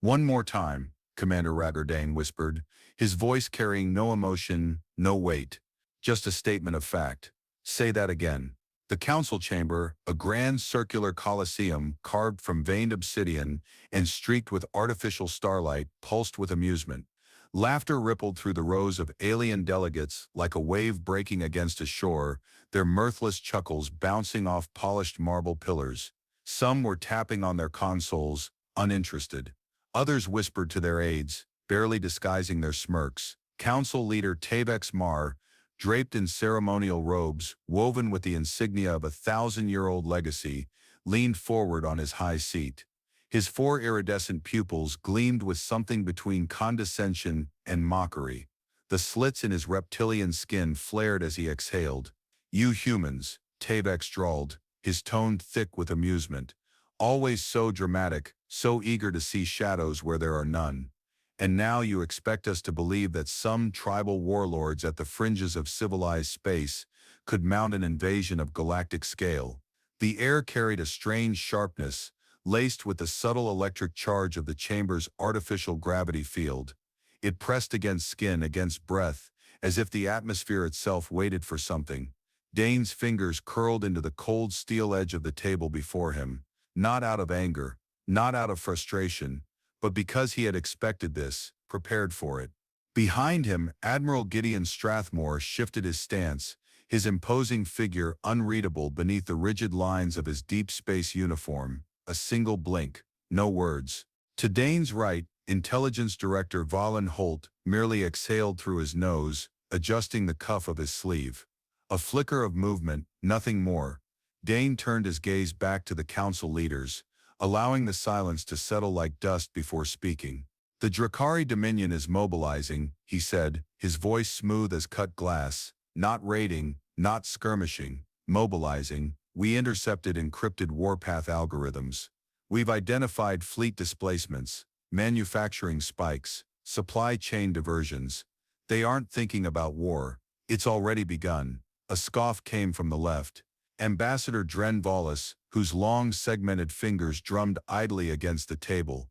One more time, Commander Ragerdane whispered, his voice carrying no emotion, no weight, just a statement of fact. Say that again. The council chamber, a grand circular coliseum carved from veined obsidian and streaked with artificial starlight, pulsed with amusement. Laughter rippled through the rows of alien delegates like a wave breaking against a shore, their mirthless chuckles bouncing off polished marble pillars. Some were tapping on their consoles, uninterested. Others whispered to their aides, barely disguising their smirks. Council leader Tavex Mar, draped in ceremonial robes, woven with the insignia of a 1,000-year-old legacy, leaned forward on his high seat. His four iridescent pupils gleamed with something between condescension and mockery. The slits in his reptilian skin flared as he exhaled. "You humans," Tavex drawled, his tone thick with amusement. "Always so dramatic, so eager to see shadows where there are none. And now you expect us to believe that some tribal warlords at the fringes of civilized space could mount an invasion of galactic scale." The air carried a strange sharpness, laced with the subtle electric charge of the chamber's artificial gravity field. It pressed against skin, against breath, as if the atmosphere itself waited for something. Dane's fingers curled into the cold steel edge of the table before him, not out of anger, not out of frustration, but because he had expected this, prepared for it. Behind him, Admiral Gideon Strathmore shifted his stance, his imposing figure unreadable beneath the rigid lines of his deep space uniform. A single blink, no words. To Dane's right, Intelligence Director Valen Holt merely exhaled through his nose, adjusting the cuff of his sleeve. A flicker of movement, nothing more. Dane turned his gaze back to the council leaders, allowing the silence to settle like dust before speaking. "The Drakari Dominion is mobilizing," he said, his voice smooth as cut glass. "Not raiding, not skirmishing, mobilizing. We intercepted encrypted warpath algorithms. We've identified fleet displacements, manufacturing spikes, supply chain diversions. They aren't thinking about war. It's already begun." A scoff came from the left. Ambassador Dren Volus, whose long segmented fingers drummed idly against the table.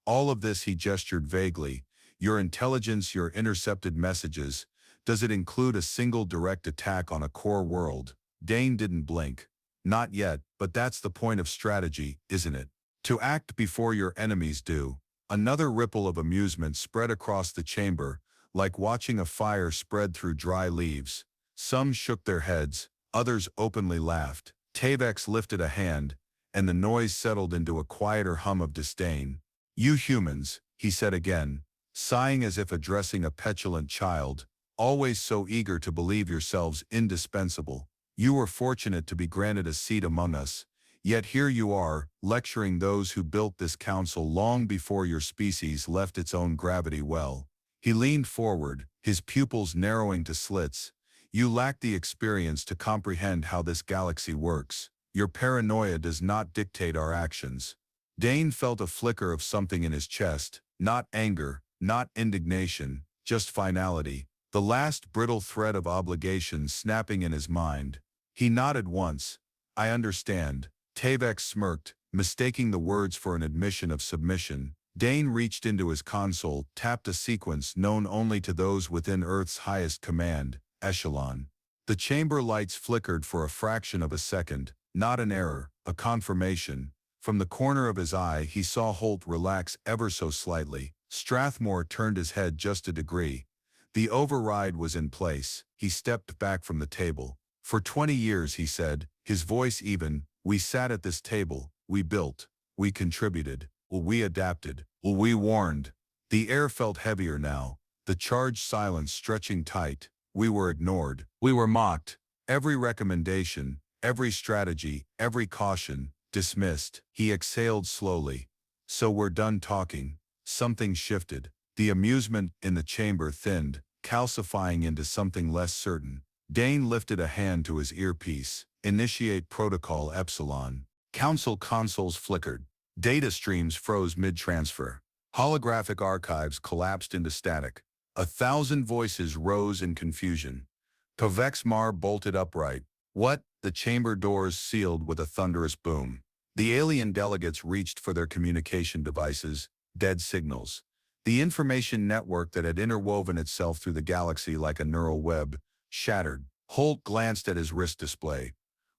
"All of this," he gestured vaguely. "Your intelligence, your intercepted messages. Does it include a single direct attack on a core world?" Dane didn't blink. "Not yet, but that's the point of strategy, isn't it? To act before your enemies do." Another ripple of amusement spread across the chamber, like watching a fire spread through dry leaves. Some shook their heads, others openly laughed. Tavex lifted a hand, and the noise settled into a quieter hum of disdain. "You humans," he said again, sighing as if addressing a petulant child, "always so eager to believe yourselves indispensable. You were fortunate to be granted a seat among us, yet here you are, lecturing those who built this council long before your species left its own gravity well." He leaned forward, his pupils narrowing to slits. "You lack the experience to comprehend how this galaxy works. Your paranoia does not dictate our actions." Dane felt a flicker of something in his chest, not anger, not indignation, just finality, the last brittle thread of obligation snapping in his mind. He nodded once. "I understand." Tavex smirked, mistaking the words for an admission of submission. Dane reached into his console, tapped a sequence known only to those within Earth's highest command, echelon. The chamber lights flickered for a fraction of a second, not an error, a confirmation. From the corner of his eye he saw Holt relax ever so slightly. Strathmore turned his head just a degree. The override was in place. He stepped back from the table. "For 20 years," he said, his voice even, "we sat at this table, we built, we contributed, we adapted, we warned." The air felt heavier now, the charged silence stretching tight. "We were ignored. We were mocked. Every recommendation, every strategy, every caution, dismissed." He exhaled slowly. "So we're done talking." Something shifted. The amusement in the chamber thinned, calcifying into something less certain. Dane lifted a hand to his earpiece. "Initiate protocol Epsilon." Council consoles flickered. Data streams froze mid-transfer. Holographic archives collapsed into static. 1,000 voices rose in confusion. Tavex Mar bolted upright. "What?" The chamber doors sealed with a thunderous boom. The alien delegates reached for their communication devices. dead signals. The information network that had interwoven itself through the galaxy like a neural web shattered. Holt glanced at his wrist display.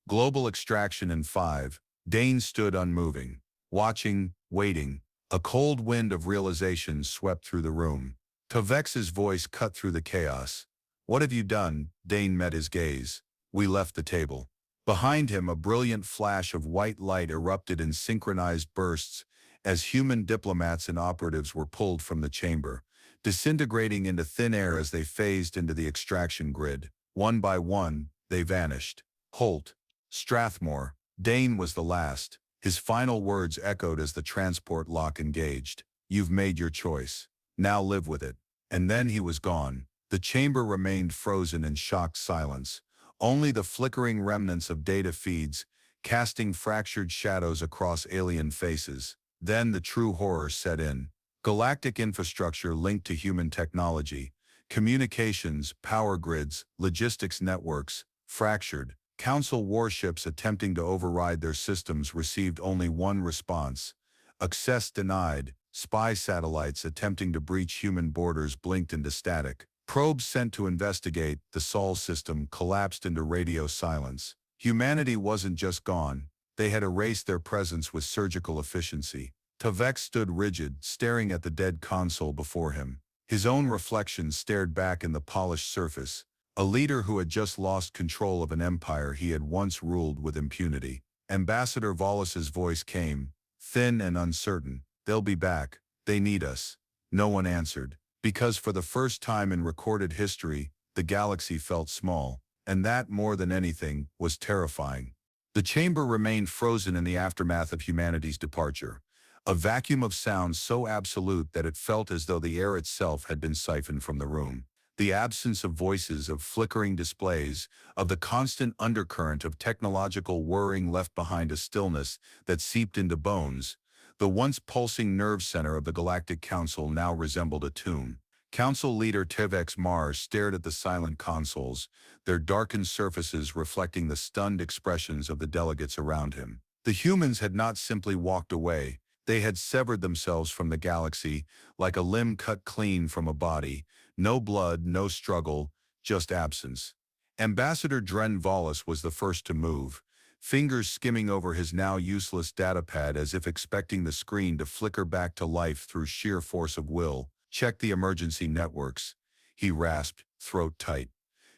Global extraction in 5. Dane stood unmoving, watching, waiting. A cold wind of realization swept through the room. Tavex's voice cut through the chaos. "What have you done?" Dane met his gaze. "We left the table." Behind him, a brilliant flash of white light erupted in synchronized bursts as human diplomats and operatives were pulled from the chamber, disintegrating into thin air as they phased into the extraction grid. One by one, they vanished. Holt, Strathmore, Dane was the last. His final words echoed as the transport lock engaged. "You've made your choice. Now live with it." And then he was gone. The chamber remained frozen in shocked silence. Only the flickering remnants of data feeds, casting fractured shadows across alien faces. Then the true horror set in. Galactic infrastructure linked to human technology, communications, power grids, logistics networks, fractured. Council warships attempting to override their systems received only one response: access denied. Spy satellites attempting to breach human borders blinked into static. Probes sent to investigate the Sol system collapsed into radio silence. Humanity wasn't just gone, they had erased their presence with surgical efficiency. Tavex stood rigid, staring at the dead console before him. His own reflection stared back in the polished surface. A leader who had just lost control of an empire he had once ruled with impunity. Ambassador Vollas's voice came, thin and uncertain. "They'll be back. They need us." No one answered. Because for the first time in recorded history, the galaxy felt small, and that, more than anything, was terrifying. The chamber remained frozen in the aftermath of humanity's departure, a vacuum of sound so absolute that it felt as though the air itself had been siphoned from the room. The absence of voices, of flickering displays, of the constant undercurrent of technological whirring left behind a stillness that seeped into bones. The once pulsing nerve center of the Galactic Council now resembled a tomb. Council leader Tevex Mars stared at the silent consoles, their darkened surfaces reflecting the stunned expressions of the delegates around him. The humans had not simply walked away, they had severed themselves from the galaxy, like a limb cut clean from a body. No blood, no struggle, just absence. Ambassador Dren Vollas was the first to move, fingers skimming over his now useless datapad as if expecting the screen to flicker back to life through sheer force of will. "Check the emergency networks," he rasped, throat tight.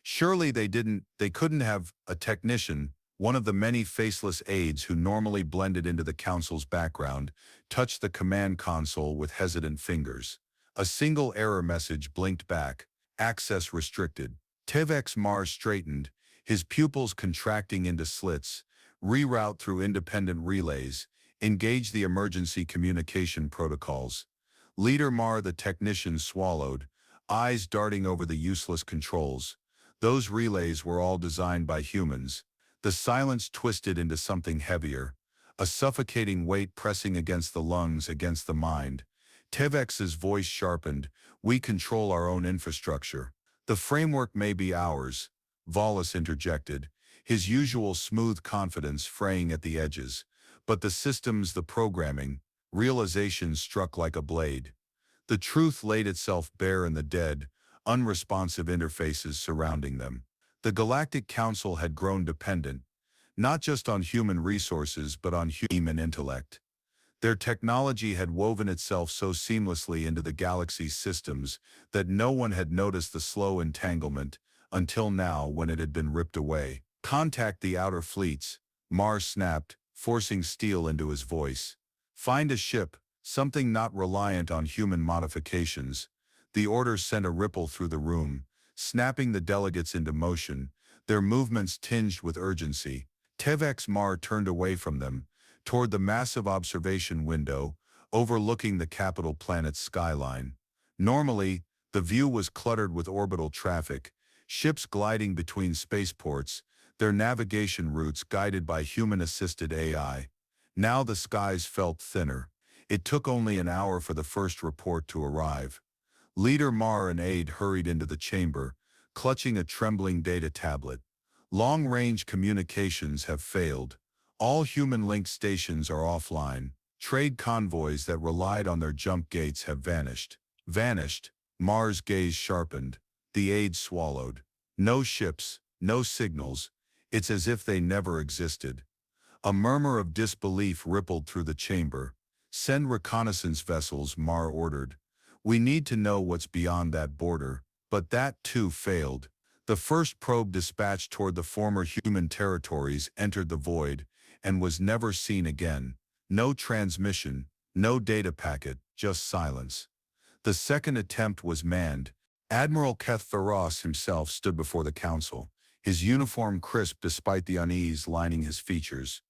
Surely they couldn't have. A technician, one of the many faceless aides who normally blended into the council's background, touched the command console with hesitant fingers. A single error message blinked back: access restricted. Tevex Mars straightened, his pupils contracting into slits. "Reroute through independent relays. Engage the emergency communication protocols." Leader Mar the technician swallowed, eyes darting over the useless controls. Those relays were all designed by humans. The silence twisted into something heavier, a suffocating weight pressing against the lungs, against the mind. Tevex's voice sharpened. "We control our own infrastructure. The framework may be ours," Vollas interjected, his usual smooth confidence fraying at the edges. "But the systems, the programming." Realization struck like a blade. The truth laid itself bare in the dead, unresponsive interfaces surrounding them. The Galactic Council had grown dependent, not just on human resources but on human intellect. Their technology had woven itself so seamlessly into the galaxy's systems that no one had noticed the slow entanglement until now, when it had been ripped away. "Contact the outer fleets," Mars snapped, forcing steel into his voice. "Find a ship, something not reliant on human modifications." The order sent a ripple through the room, snapping the delegates into motion, their movements tinged with urgency. Tevex Mar turned away from them, toward the massive observation window, overlooking the capital planet's skyline. Normally, the view was cluttered with orbital traffic, ships gliding between spaceports, their navigation routes guided by human-assisted AI. Now the skies felt thinner. It took only an hour for the first report to arrive. Leader Mar and aide hurried into the chamber, clutching a trembling data tablet. "Long-range communications have failed. All human-linked stations are offline. Trade convoys that relied on their jump gates have vanished. Vanished. Mars' gaze sharpened. The aides swallowed. No ships, no signals. It's as if they never existed. A murmur of disbelief rippled through the chamber. Send reconnaissance vessels, Mar ordered. We need to know what's beyond that border. But that too failed. The first probe dispatched toward the former human territories entered the void and was never seen again. No transmission, no data packet, just silence. The second attempt was manned. Admiral Varos himself stood before the council, his uniform crisp despite the unease lining his features.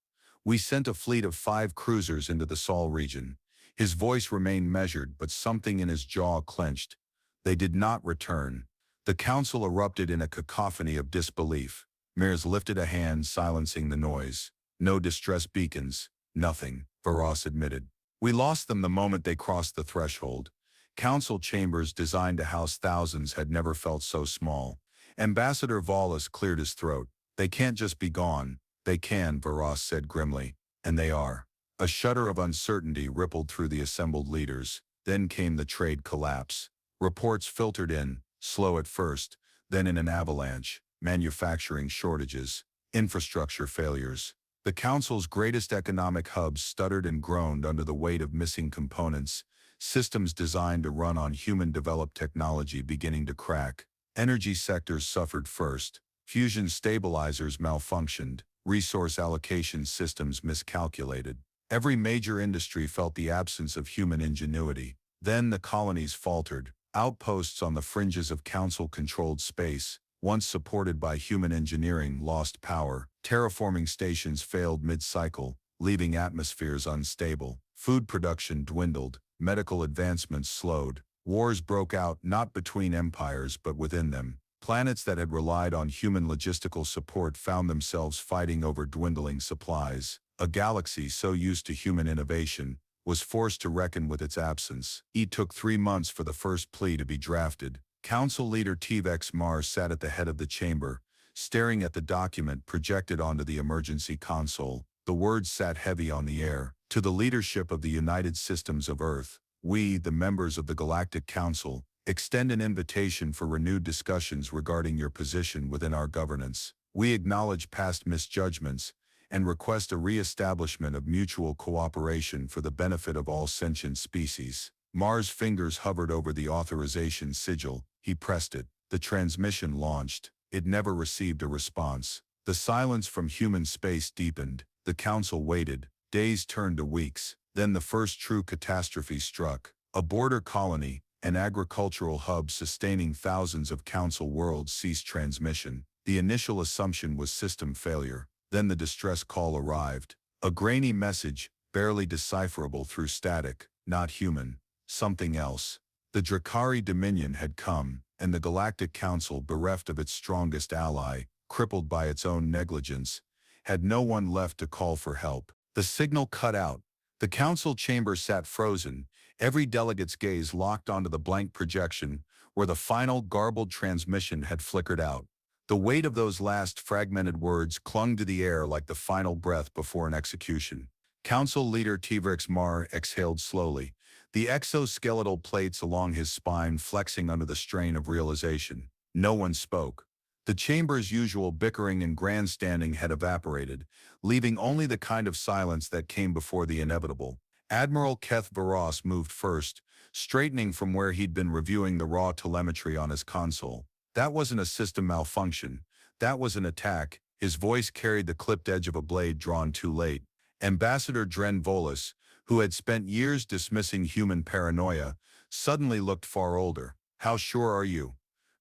We sent a fleet of 5 cruisers into the Sol region. His voice remained measured, but something in his jaw clenched. They did not return. The council erupted in a cacophony of disbelief. Mears lifted a hand, silencing the noise. No distress beacons, nothing, Varos admitted. We lost them the moment they crossed the threshold. Council chambers designed to house thousands had never felt so small. Ambassador Wallace cleared his throat. They can't just be gone. They can, Varos said grimly. And they are. A shudder of uncertainty rippled through the assembled leaders. Then came the trade collapse. Reports filtered in, slow at first, then in an avalanche. Manufacturing shortages, infrastructure failures. The council's greatest economic hubs stuttered and groaned under the weight of missing components. Systems designed to run on human-developed technology beginning to crack. Energy sectors suffered first. Fusion stabilizers malfunctioned. Resource allocation systems miscalculated. Every major industry felt the absence of human ingenuity. Then the colonies faltered. Outposts on the fringes of council-controlled space, once supported by human engineering, lost power. Terraforming stations failed mid-cycle, leaving atmospheres unstable. Food production dwindled. Medical advancements slowed. Wars broke out not between empires but within them. Planets that had relied on human logistical support found themselves fighting over dwindling supplies. A galaxy so used to human innovation was forced to reckon with its absence. It took 3 months for the first plea to be drafted. Council leader T-Vex Mars sat at the head of the chamber, staring at the document projected onto the emergency console. The words sat heavy on the air. To the leadership of the United Systems of Earth, we, the members of the Galactic Council, extend an invitation for renewed discussions regarding your position within our governance. We acknowledge past misjudgments and request a re-establishment of mutual cooperation for the benefit of all sentient species. Mars' fingers hovered over the authorization sigil. He pressed it. The transmission launched. It never received a response. The silence from human space deepened. The council waited. Days turned to weeks. Then the first true catastrophe struck. A border colony, an agricultural hub sustaining thousands of council worlds, ceased transmission. The initial assumption was system failure. Then the distress call arrived. A grainy message, barely decipherable through static. Not human. Something else. The Drakari Dominion had come, and the Galactic Council, bereft of its strongest ally, crippled by its own negligence, had no one left to call for help. The signal cut out. The council chamber sat frozen, every delegate's gaze locked onto the blank projection where the final garbled transmission had flickered out. The weight of those last fragmented words clung to the air like the final breath before an execution. Council leader T-Vex Mar exhaled slowly, the exoskeletal plates along his spine flexing under the strain of realization. No one spoke. The chamber's usual bickering and grandstanding had evaporated, leaving only the kind of silence that came before the inevitable. Admiral Varos moved first, straightening from where he'd been reviewing the raw telemetry on his console. That wasn't a system malfunction. That was an attack. His voice carried the clipped edge of a blade drawn too late. Ambassador Dren Volus, who had spent years dismissing human paranoia, suddenly looked far older. How sure are you?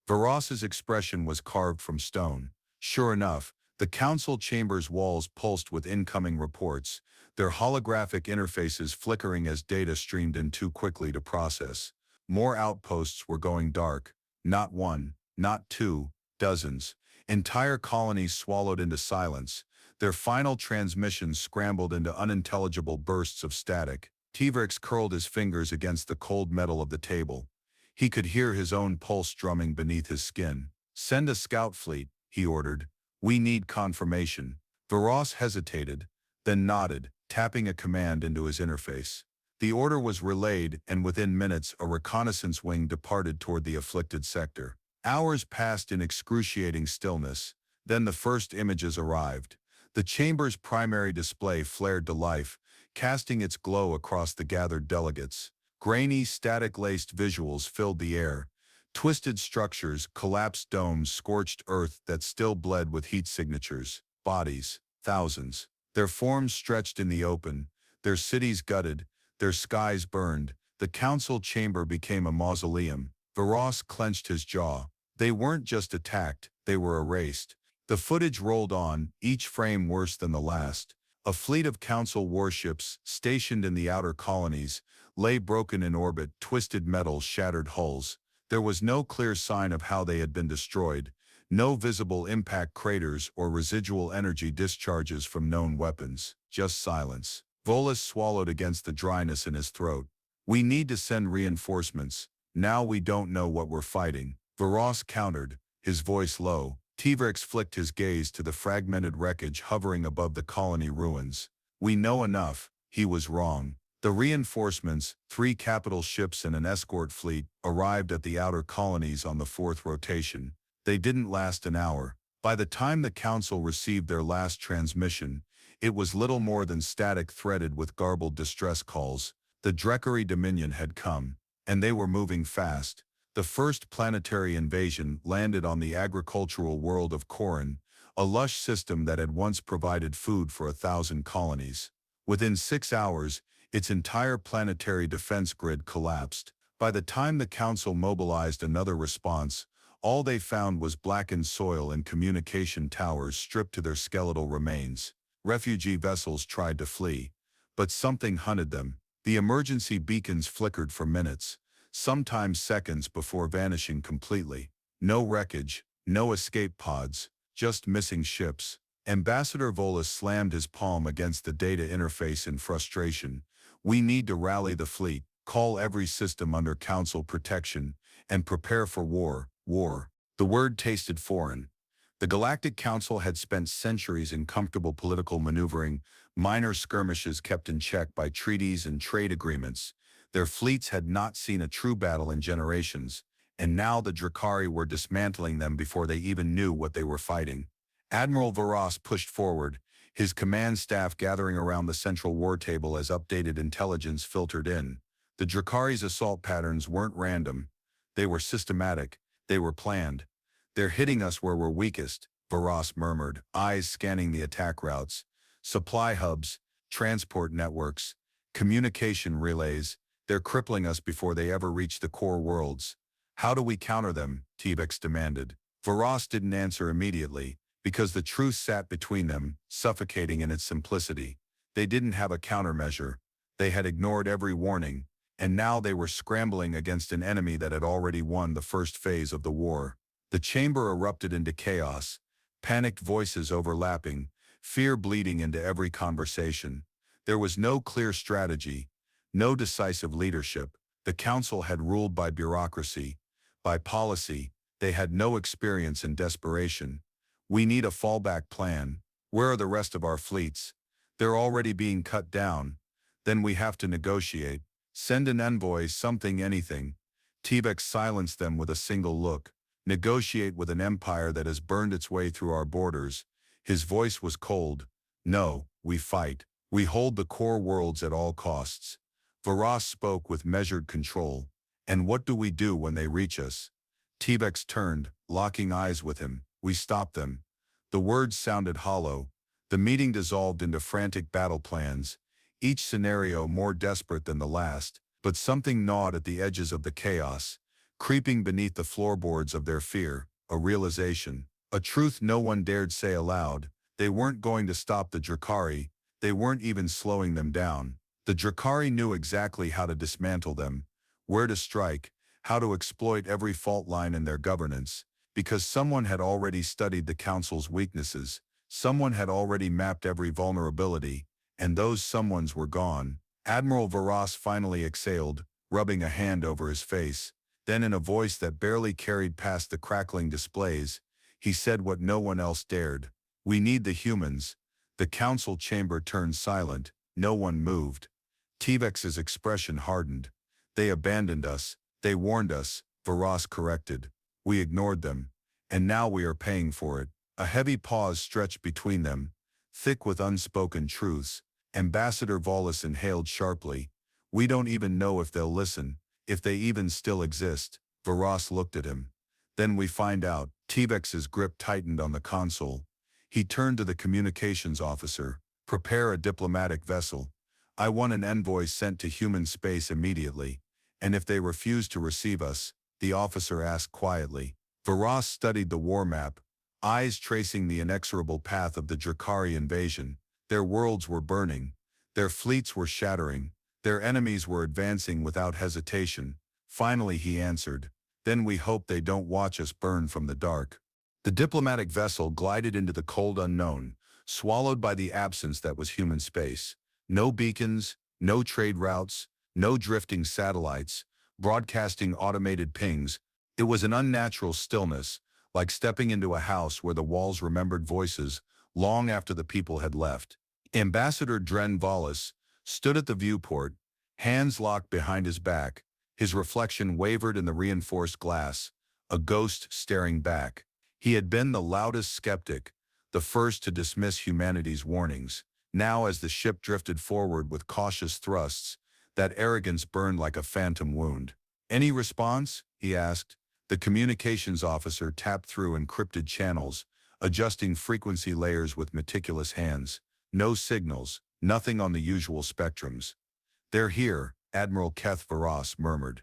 Varos's expression was carved from stone. Sure enough, the council chamber's walls pulsed with incoming reports, their holographic interfaces flickering as data streamed in too quickly to process. More outposts were going dark. Not one, not two, dozens. Entire colonies swallowed into silence. Their final transmissions scrambled into unintelligible bursts of static. T-Vex curled his fingers against the cold metal of the table. He could hear his own pulse drumming beneath his skin. Send a scout fleet, he ordered. We need confirmation. Varos hesitated, then nodded. tapping a command into his interface. The order was relayed, and within minutes a reconnaissance wing departed toward the afflicted sector. Hours passed in excruciating stillness. Then the first images arrived. The chamber's primary display flared to life, casting its glow across the gathered delegates. Grainy, static-laced visuals filled the air. Twisted structures, collapsed domes, scorched earth that still bled with heat signatures. Bodies, thousands. Their forms stretched in the open, their cities gutted, their skies burned. The council chamber became a mausoleum. Varos clenched his jaw. They weren't just attacked, they were erased. The footage rolled on, each frame worse than the last. A fleet of council warships, stationed in the outer colonies, lay broken in orbit, twisted metal, shattered hulls. There was no clear sign of how they had been destroyed, no visible impact craters or residual energy discharges from known weapons, just silence. Volus swallowed against the dryness in his throat. We need to send reinforcements. Now we don't know what we're fighting. Varos countered, his voice low. Tvrex flicked his gaze to the fragmented wreckage hovering above the colony ruins. We know enough. He was wrong. The reinforcements, 3 capital ships and an escort fleet, arrived at the outer colonies on the 4th rotation. They didn't last an hour. By the time the council received their last transmission, it was little more than static threaded with garbled distress calls. The Drekari Dominion had come, and they were moving fast. The first planetary invasion landed on the agricultural world of Corin, a lush system that had once provided food for 1,000 colonies. Within 6 hours, its entire planetary defense grid collapsed. By the time the council mobilized another response, all they found was blackened soil and communication towers stripped to their skeletal remains. Refugee vessels tried to flee, but something hunted them. The emergency beacons flickered for minutes, sometimes seconds before vanishing completely. No wreckage, no escape pods, just missing ships. Ambassador Volus slammed his palm against the data interface in frustration. We need to rally the fleet, call every system under council protection, and prepare for war. War. The word tasted foreign. The Galactic Council had spent centuries in comfortable political maneuvering, minor skirmishes kept in check by treaties and trade agreements. Their fleets had not seen a true battle in generations, and now the Drekari were dismantling them before they even knew what they were fighting. Admiral Varos pushed forward, his command staff gathering around the central war table as updated intelligence filtered in. The Drekari's assault patterns weren't random. They were systematic. They were planned. They're hitting us where we're weakest, Varos murmured, eyes scanning the attack routes. Supply hubs, transport networks, communication relays. They're crippling us before they ever reach the core worlds. How do we counter them? Tvrex demanded. Varos didn't answer immediately, because the truth sat between them, suffocating in its simplicity. They didn't have a countermeasure. They had ignored every warning, and now they were scrambling against an enemy that had already won the first phase of the war. The chamber erupted into chaos, panicked voices overlapping, fear bleeding into every conversation. There was no clear strategy, no decisive leadership. The council had ruled by bureaucracy, by policy. They had no experience in desperation. We need a fallback plan. Where are the rest of our fleets? They're already being cut down. Then we have to negotiate. Send an envoy, something, anything. Tvrex silenced them with a single look. Negotiate with an empire that has burned its way through our borders. His voice was cold. No, we fight. We hold the core worlds at all costs. Varos spoke with measured control. And what do we do when they reach us? Tvrex turned, locking eyes with him. We stop them. The words sounded hollow. The meeting dissolved into frantic battle plans, each scenario more desperate than the last, but something gnawed at the edges of the chaos, creeping beneath the floorboards of their fear, a realization, a truth no one dared say aloud. They weren't going to stop the Drekari. They weren't even slowing them down. The Drekari knew exactly how to dismantle them, where to strike, how to exploit every fault line in their governance, because someone had already studied the council's weaknesses, someone had already mapped every vulnerability, and those someones were gone. Admiral Varos finally exhaled, rubbing a hand over his face. Then in a voice that barely carried past the crackling displays, he said what no one else dared. We need the humans. The council chamber turned silent. No one moved. T-Vex's expression hardened. They abandoned us. They warned us, Varas corrected. We ignored them. And now we are paying for it. A heavy pause stretched between them, thick with unspoken truths. Ambassador Volis inhaled sharply. We don't even know if they'll listen, if they even still exist. Varas looked at him. Then we find out. T-Vex's grip tightened on the console. He turned to the communications officer. Prepare a diplomatic vessel. I want an envoy sent to human space immediately. And if they refuse to receive us, the officer asked quietly. Varas studied the war map, eyes tracing the inexorable path of the Drakari invasion. Their worlds were burning. Their fleets were shattering. Their enemies were advancing without hesitation. Finally he answered. Then we hope they don't watch us burn from the dark. The diplomatic vessel glided into the cold unknown, swallowed by the absence that was human space. No beacons, no trade routes, no drifting satellites, broadcasting automated pings. It was an unnatural stillness, like stepping into a house where the walls remembered voices long after the people had left. Ambassador Dren Volis stood at the viewport, hands locked behind his back. His reflection wavered in the reinforced glass, a ghost staring back. He had been the loudest skeptic, the first to dismiss humanity's warnings. Now as the ship drifted forward with cautious thrusts, that arrogance burned like a phantom wound. Any response? He asked. The communications officer tapped through encrypted channels, adjusting frequency layers with meticulous hands. No signals, nothing on the usual spectrums. They're here, Admiral Keth Varas murmured.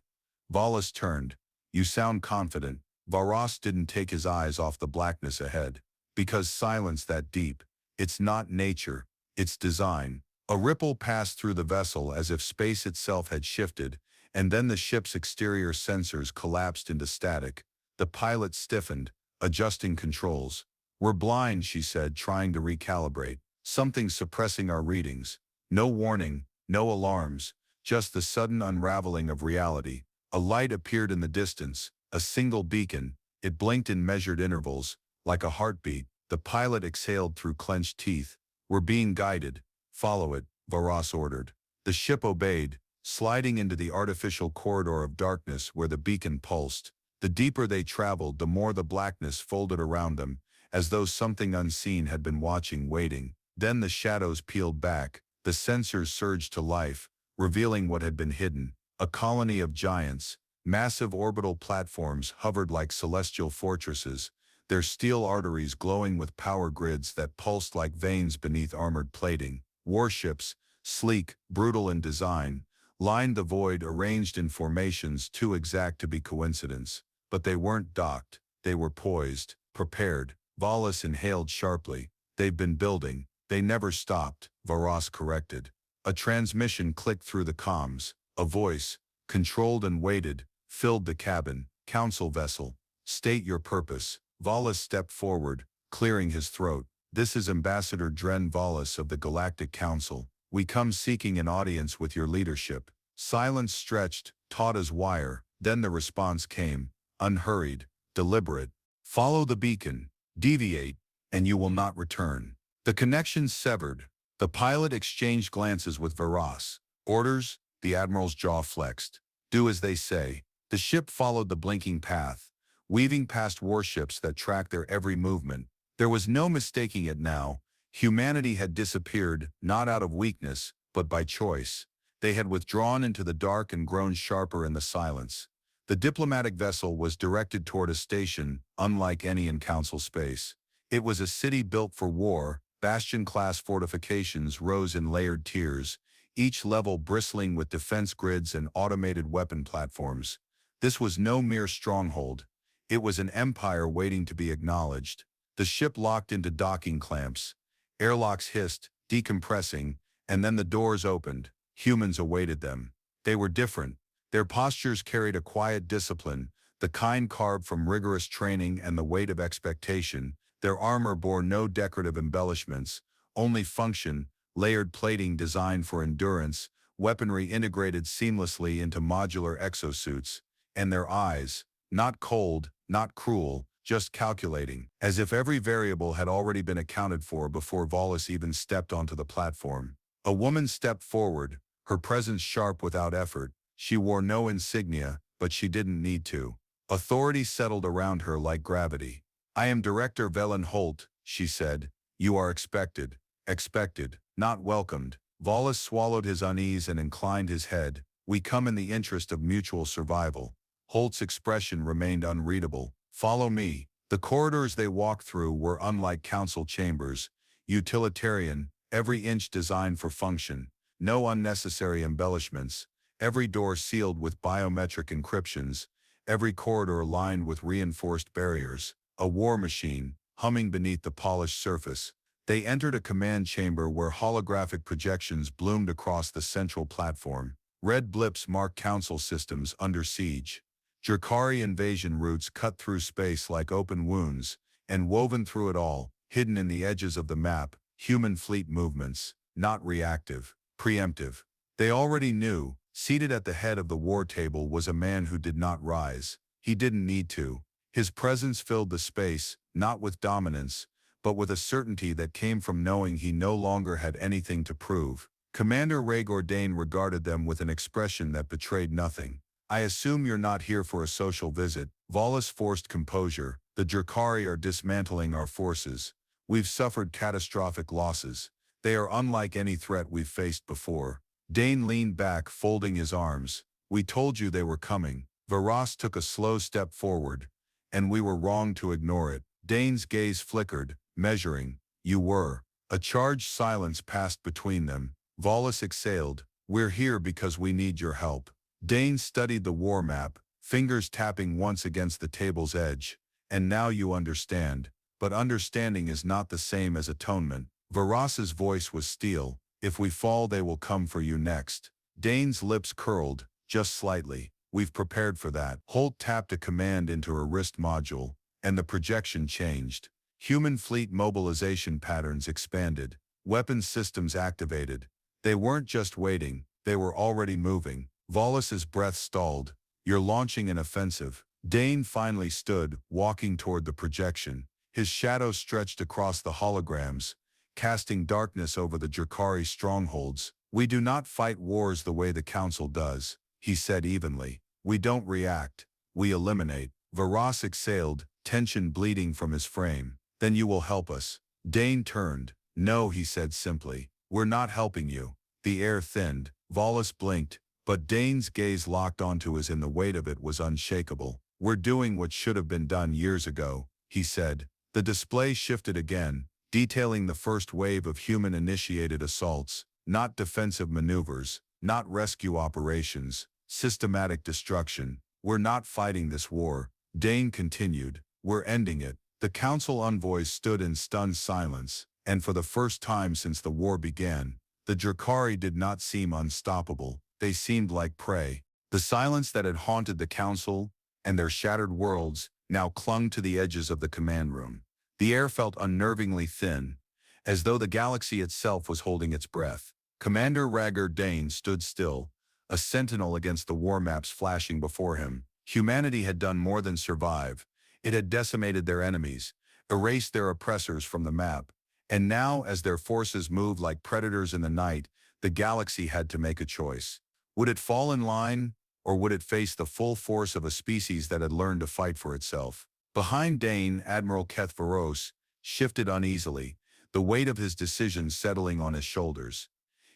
Volis turned. You sound confident. Varas didn't take his eyes off the blackness ahead. Because silence that deep, it's not nature, it's design. A ripple passed through the vessel as if space itself had shifted, and then the ship's exterior sensors collapsed into static. The pilot stiffened, adjusting controls. We're blind, she said, trying to recalibrate. Something suppressing our readings. No warning, no alarms, just the sudden unraveling of reality. A light appeared in the distance, a single beacon. It blinked in measured intervals, like a heartbeat. The pilot exhaled through clenched teeth. We're being guided. Follow it, Varas ordered. The ship obeyed, sliding into the artificial corridor of darkness where the beacon pulsed. The deeper they traveled, the more the blackness folded around them, as though something unseen had been watching, waiting. Then the shadows peeled back, the sensors surged to life, revealing what had been hidden. A colony of giants, massive orbital platforms hovered like celestial fortresses, their steel arteries glowing with power grids that pulsed like veins beneath armored plating. Warships, sleek, brutal in design, lined the void, arranged in formations too exact to be coincidence. But they weren't docked, they were poised, prepared. Volis inhaled sharply. They've been building. They never stopped, Varas corrected. A transmission clicked through the comms. A voice, controlled and weighted, filled the cabin. Council vessel. State your purpose. Volis stepped forward, clearing his throat. This is Ambassador Dren Volis of the Galactic Council. We come seeking an audience with your leadership. Silence stretched, taut as wire. Then the response came, unhurried, deliberate. Follow the beacon, deviate, and you will not return. The connection severed. The pilot exchanged glances with Varas. Orders? The admiral's jaw flexed. Do as they say. The ship followed the blinking path, weaving past warships that tracked their every movement. There was no mistaking it now. Humanity had disappeared, not out of weakness, but by choice. They had withdrawn into the dark and grown sharper in the silence. The diplomatic vessel was directed toward a station unlike any in Council space. It was a city built for war. Bastion-class fortifications rose in layered tiers, each level bristling with defense grids and automated weapon platforms. This was no mere stronghold. It was an empire waiting to be acknowledged. The ship locked into docking clamps. Airlocks hissed, decompressing, and then the doors opened. Humans awaited them. They were different. Their postures carried a quiet discipline, the kind carved from rigorous training and the weight of expectation. Their armor bore no decorative embellishments, only function, layered plating designed for endurance, weaponry integrated seamlessly into modular exosuits, and their eyes, not cold, not cruel, just calculating, as if every variable had already been accounted for before Volis even stepped onto the platform. A woman stepped forward, her presence sharp without effort. She wore no insignia, but she didn't need to. Authority settled around her like gravity. "I am Director Velen Holt," she said. "You are expected." Expected, not welcomed. Wallace swallowed his unease and inclined his head. "We come in the interest of mutual survival." Holt's expression remained unreadable. "Follow me." The corridors they walked through were unlike council chambers, utilitarian, every inch designed for function, no unnecessary embellishments, every door sealed with biometric encryptions, every corridor lined with reinforced barriers, a war machine, humming beneath the polished surface. They entered a command chamber where holographic projections bloomed across the central platform. Red blips marked council systems under siege. Drakari invasion routes cut through space like open wounds, and woven through it all, hidden in the edges of the map, human fleet movements, not reactive, preemptive. They already knew, seated at the head of the war table was a man who did not rise. He didn't need to. His presence filled the space, not with dominance, but with a certainty that came from knowing he no longer had anything to prove. Commander Rhaegar Dane regarded them with an expression that betrayed nothing. "I assume you're not here for a social visit." Wallace forced composure. "The Drakari are dismantling our forces. We've suffered catastrophic losses. They are unlike any threat we've faced before." Dane leaned back, folding his arms. "We told you they were coming." Varas took a slow step forward. "And we were wrong to ignore it." Dane's gaze flickered, measuring. "You were." A charged silence passed between them. Wallace exhaled. "We're here because we need your help." Dane studied the war map, fingers tapping once against the table's edge. "And now you understand. But understanding is not the same as atonement." Varas's voice was steel. "If we fall, they will come for you next." Dane's lips curled, just slightly. "We've prepared for that." Holt tapped a command into her wrist module, and the projection changed. Human fleet mobilization patterns expanded. Weapons systems activated. They weren't just waiting, they were already moving. Wallace's breath stalled. "You're launching an offensive." Dane finally stood, walking toward the projection. His shadow stretched across the holograms, casting darkness over the Drakari strongholds. "We do not fight wars the way the Council does," he said evenly. "We don't react. We eliminate." Varas exhaled, tension bleeding from his frame. "Then you will help us." Dane turned. "No," he said simply. "We're not helping you." The air thinned. Wallace blinked, but Dane's gaze locked onto his, and the weight of it was unshakable. "We're doing what should have been done years ago," he said. The display shifted again, detailing the first wave of human-initiated assaults, not defensive maneuvers, not rescue operations, systematic destruction. "We're not fighting this war," Dane continued. "We're ending it." The council envoys stood in stunned silence, and for the first time since the war began, the Drakari did not seem unstoppable. They seemed like prey. The silence that had haunted the council and their shattered worlds now clung to the edges of the command room. The air felt unnervingly thin, as though the galaxy itself was holding its breath. Commander Rhaegar Dane stood still, a sentinel against the war maps flashing before him. Humanity had done more than survive. It had decimated their enemies, erased their oppressors from the map, and now, as their forces moved like predators in the night, the galaxy had to make a choice. Would it fall in line, or would it face the full force of a species that had learned to fight for itself? Behind Dane, Admiral Keth Varos shifted uneasily, the weight of his decision settling on his shoulders.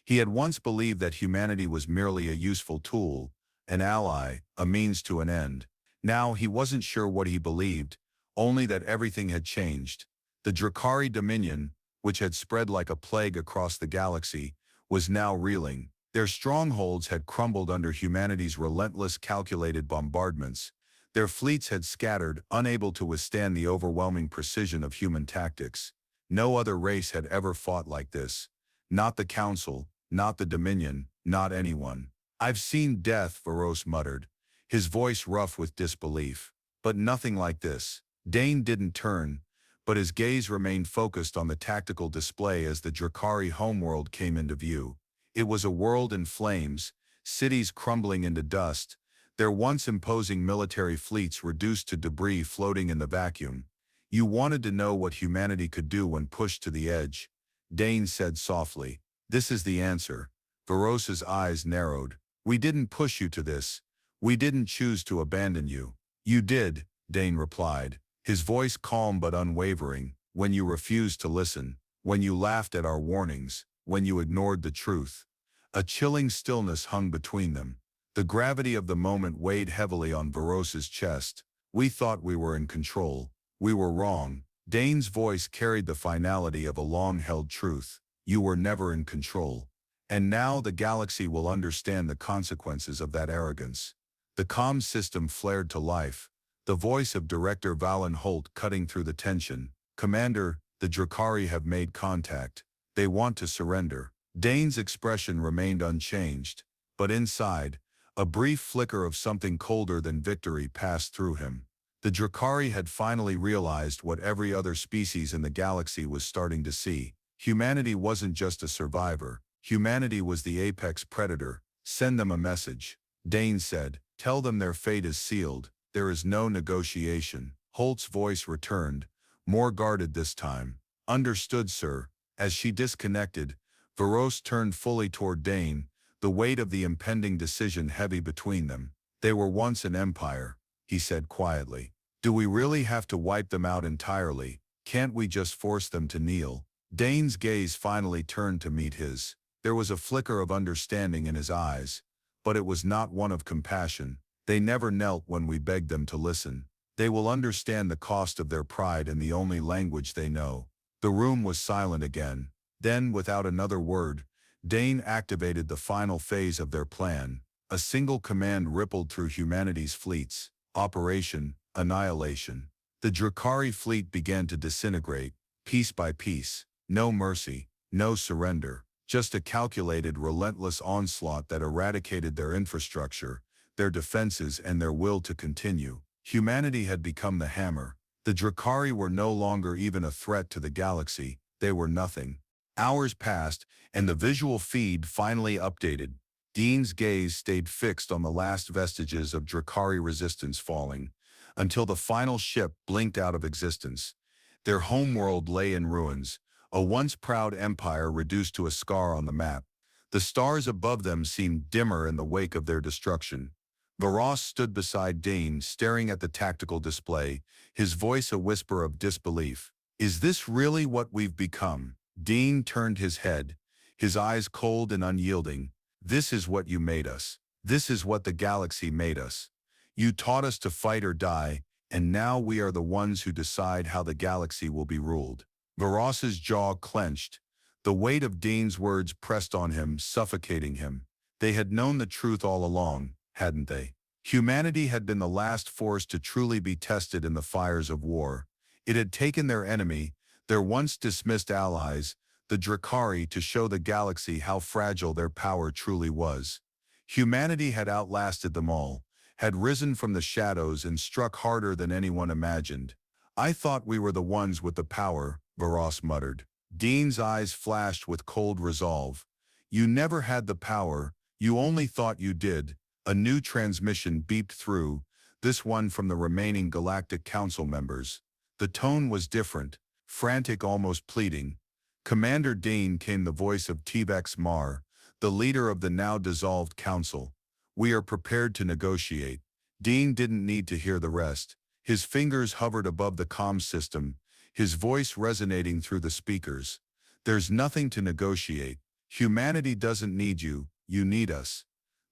He had once believed that humanity was merely a useful tool, an ally, a means to an end. Now he wasn't sure what he believed, only that everything had changed. The Drakari Dominion, which had spread like a plague across the galaxy, was now reeling. Their strongholds had crumbled under humanity's relentless calculated bombardments. Their fleets had scattered, unable to withstand the overwhelming precision of human tactics. No other race had ever fought like this. Not the Council, not the Dominion, not anyone. "I've seen death," Varos muttered, his voice rough with disbelief. "But nothing like this." Dane didn't turn, but his gaze remained focused on the tactical display as the Drakari homeworld came into view. It was a world in flames, cities crumbling into dust, their once imposing military fleets reduced to debris floating in the vacuum. "You wanted to know what humanity could do when pushed to the edge," Dane said softly. This is the answer. Varos's eyes narrowed. We didn't push you to this. We didn't choose to abandon you. You did, Dane replied, his voice calm but unwavering, when you refused to listen, when you laughed at our warnings, when you ignored the truth. A chilling stillness hung between them. The gravity of the moment weighed heavily on Varos's chest. We thought we were in control. We were wrong. Dane's voice carried the finality of a long-held truth. You were never in control. And now the galaxy will understand the consequences of that arrogance. The comm system flared to life, the voice of Director Valen Holt cutting through the tension. Commander, the Drakari have made contact. They want to surrender. Dane's expression remained unchanged, but inside, a brief flicker of something colder than victory passed through him. The Drakari had finally realized what every other species in the galaxy was starting to see. Humanity wasn't just a survivor. Humanity was the apex predator. Send them a message. Dane said, tell them their fate is sealed. There is no negotiation. Holt's voice returned, more guarded this time. Understood, sir. As she disconnected, Varos turned fully toward Dane, the weight of the impending decision heavy between them. They were once an empire, he said quietly. Do we really have to wipe them out entirely? Can't we just force them to kneel? Dane's gaze finally turned to meet his. There was a flicker of understanding in his eyes, but it was not one of compassion. They never knelt when we begged them to listen. They will understand the cost of their pride in the only language they know. The room was silent again. Then, without another word, Dane activated the final phase of their plan. A single command rippled through humanity's fleets. Operation Annihilation. The Drakari fleet began to disintegrate, piece by piece. No mercy, no surrender. Just a calculated, relentless onslaught that eradicated their infrastructure, their defenses, and their will to continue. Humanity had become the hammer. The Drakari were no longer even a threat to the galaxy. They were nothing. Hours passed, and the visual feed finally updated. Dean's gaze stayed fixed on the last vestiges of Drakari resistance falling, until the final ship blinked out of existence. Their homeworld lay in ruins, a once proud empire reduced to a scar on the map. The stars above them seemed dimmer in the wake of their destruction. Varos stood beside Dane, staring at the tactical display, his voice a whisper of disbelief. Is this really what we've become? Dean turned his head, his eyes cold and unyielding. This is what you made us. This is what the galaxy made us. You taught us to fight or die, and now we are the ones who decide how the galaxy will be ruled. Varos's jaw clenched. The weight of Dean's words pressed on him, suffocating him. They had known the truth all along, hadn't they? Humanity had been the last force to truly be tested in the fires of war. It had taken their enemy, their once dismissed allies, the Drakari, to show the galaxy how fragile their power truly was. Humanity had outlasted them all, had risen from the shadows and struck harder than anyone imagined. I thought we were the ones with the power, Varos muttered. Dean's eyes flashed with cold resolve. You never had the power, you only thought you did. A new transmission beeped through, this one from the remaining Galactic Council members. The tone was different, frantic, almost pleading. Commander Dane, came the voice of T-Vex Mar, the leader of the now dissolved council. We are prepared to negotiate. Dean didn't need to hear the rest. His fingers hovered above the comm system, his voice resonating through the speakers. There's nothing to negotiate. Humanity doesn't need you, you need us.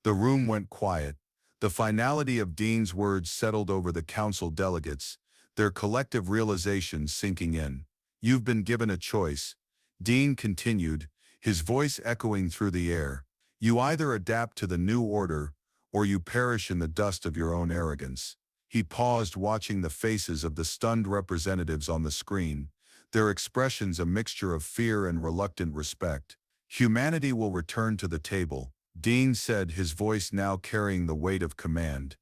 The room went quiet. The finality of Dean's words settled over the council delegates, their collective realizations sinking in. You've been given a choice, Dean continued, his voice echoing through the air. You either adapt to the new order, or you perish in the dust of your own arrogance. He paused, watching the faces of the stunned representatives on the screen, their expressions a mixture of fear and reluctant respect. Humanity will return to the table, Dean said, his voice now carrying the weight of command.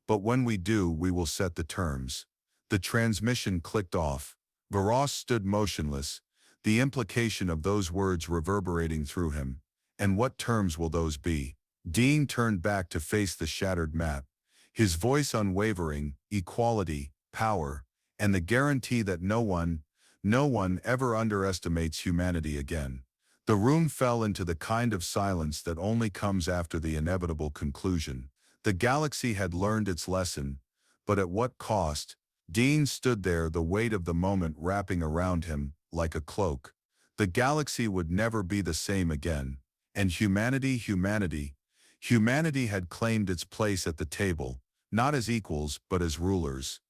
But when we do, we will set the terms. The transmission clicked off. Varos stood motionless, the implication of those words reverberating through him. And what terms will those be? Dean turned back to face the shattered map, his voice unwavering: equality, power, and the guarantee that no one ever underestimates humanity again. The room fell into the kind of silence that only comes after the inevitable conclusion. The galaxy had learned its lesson, but at what cost? Dean stood there, the weight of the moment wrapping around him like a cloak. The galaxy would never be the same again. And humanity had claimed its place at the table, not as equals but as rulers.